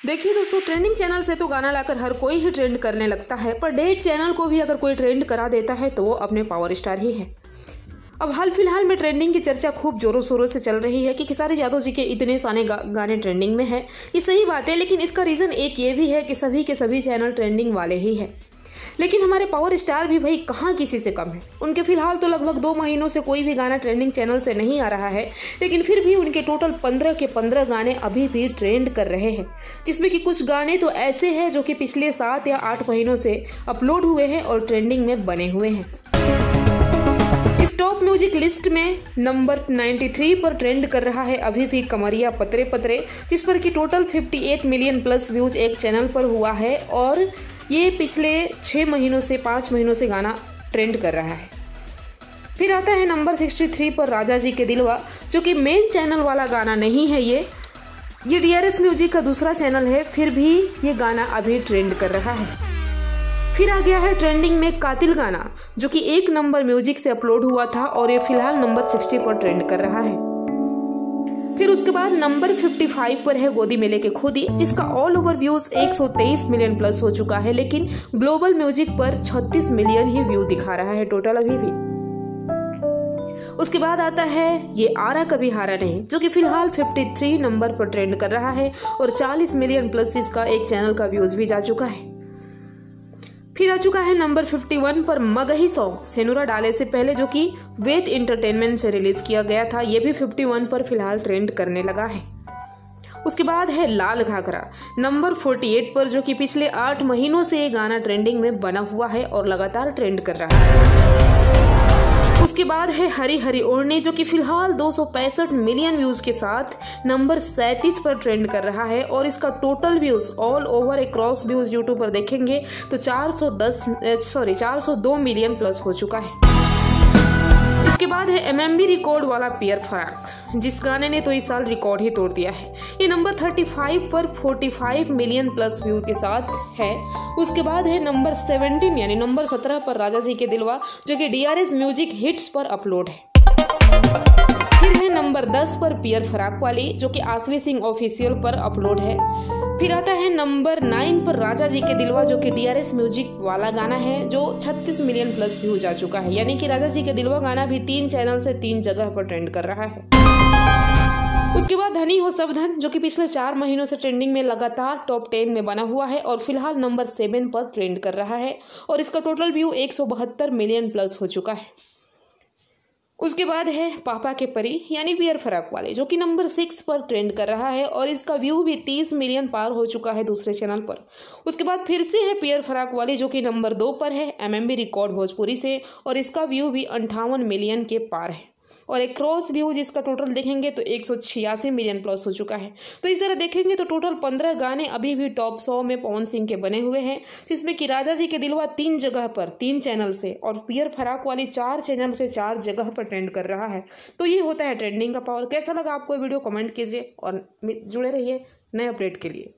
देखिए दोस्तों, trending channel से तो गाना लाकर हर कोई ही ट्रेंड करने लगता है, पर डेट चैनल को भी अगर कोई ट्रेंड करा देता है तो वो अपने पावर स्टार ही है। अब हाल फिलहाल में ट्रेंडिंग की चर्चा खूब जोरों शोरों से चल रही है कि खेसारी यादव जी के इतने सारे गाने ट्रेंडिंग में है। ये सही बात है, लेकिन इसका रीज़न एक ये भी है कि सभी के सभी चैनल ट्रेंडिंग वाले ही हैं। लेकिन हमारे पावर स्टार भी भाई कहाँ किसी से कम है। उनके फिलहाल तो लगभग 2 महीनों से कोई भी गाना ट्रेंडिंग चैनल से नहीं आ रहा है, लेकिन फिर भी उनके टोटल 15 के 15 गाने अभी भी ट्रेंड कर रहे हैं, जिसमें कि कुछ गाने तो ऐसे हैं जो कि पिछले 7 या 8 महीनों से अपलोड हुए हैं और ट्रेंडिंग में बने हुए हैं। इस टॉप म्यूजिक लिस्ट में नंबर 93 पर ट्रेंड कर रहा है अभी भी कमरिया पतरे पतरे, जिस पर कि टोटल 58 मिलियन प्लस व्यूज एक चैनल पर हुआ है और ये पिछले 6 महीनों से 5 महीनों से गाना ट्रेंड कर रहा है। फिर आता है नंबर 63 पर राजा जी के दिलवा, जो कि मेन चैनल वाला गाना नहीं है। ये DRS म्यूजिक का दूसरा चैनल है, फिर भी ये गाना अभी ट्रेंड कर रहा है। फिर आ गया है ट्रेंडिंग में कातिल गाना, जो कि 1 नंबर म्यूजिक से अपलोड हुआ था और ये फिलहाल नंबर 60 पर ट्रेंड कर रहा है। फिर उसके बाद नंबर 55 पर है गोदी में लेके खुदी, जिसका all over views 123 million plus हो चुका है, लेकिन ग्लोबल म्यूजिक पर 36 मिलियन ही व्यू दिखा रहा है टोटल अभी भी। उसके बाद आता है ये आरा कभी हारा नहीं, जो कि फिलहाल 53 नंबर पर ट्रेंड कर रहा है और 40 मिलियन प्लस इसका एक चैनल का व्यूज भी जा चुका है। फिर आ चुका है नंबर 51 पर मगही सॉन्ग सेनुरा डाले से पहले, जो कि वेद एंटरटेनमेंट से रिलीज किया गया था। ये भी 51 पर फिलहाल ट्रेंड करने लगा है। उसके बाद है लाल घाघरा नंबर 48 पर, जो कि पिछले 8 महीनों से ये गाना ट्रेंडिंग में बना हुआ है और लगातार ट्रेंड कर रहा है। उसके बाद है हरी हरी ओढ़नी, जो कि फिलहाल 265 मिलियन व्यूज के साथ नंबर 37 पर ट्रेंड कर रहा है और इसका total views all over across views YouTube पर देखेंगे तो 402 मिलियन प्लस हो चुका है। इसके बाद है MMB रिकॉर्ड वाला पियर फराक, जिस गाने ने तो इस साल रिकॉर्ड ही तोड़ दिया है। ये नंबर 35 पर 45 मिलियन प्लस व्यू के साथ है। उसके बाद है नंबर 17 यानी नंबर 17 पर राजा जी के दिलवा, जो कि DRS म्यूजिक हिट्स पर अपलोड है। फिर है नंबर 10 पर पियर फराक वाली, जो कि आसवी सिंह ऑफिशियल पर अपलोड है। फिर आता है नंबर 9 पर राजा जी के दिलवा, जो कि DRS म्यूजिक वाला गाना है, जो 36 मिलियन प्लस व्यू जा चुका है। यानी कि राजा जी के दिलवा गाना भी 3 चैनल से 3 जगह पर ट्रेंड कर रहा है। उसके बाद धनी हो सब धन, जो कि पिछले 4 महीनों से ट्रेंडिंग में लगातार टॉप 10 में बना हुआ है और फिलहाल नंबर 7 पर ट्रेंड कर रहा है और इसका टोटल व्यू 172 मिलियन प्लस हो चुका है। उसके बाद है पापा के परी यानी पियर फराक वाले, जो कि नंबर 6 पर ट्रेंड कर रहा है और इसका व्यू भी 30 मिलियन पार हो चुका है दूसरे चैनल पर। उसके बाद फिर से है पियर फराक वाली, जो कि नंबर 2 पर है MMB रिकॉर्ड भोजपुरी से और इसका व्यू भी 58 मिलियन के पार है और एक क्रॉस व्यू जिसका टोटल देखेंगे तो 186 मिलियन प्लस हो चुका है। तो इस तरह देखेंगे तो टोटल 15 गाने अभी भी टॉप 100 में पवन सिंह के बने हुए हैं, जिसमें कि राजा जी के दिलवा 3 जगह पर 3 चैनल से और पियर फराक वाली 4 चैनल से 4 जगह पर ट्रेंड कर रहा है। तो ये होता है ट्रेंडिंग का पावर। कैसा लगा आपको वीडियो कमेंट कीजिए और जुड़े रहिए नए अपडेट के लिए।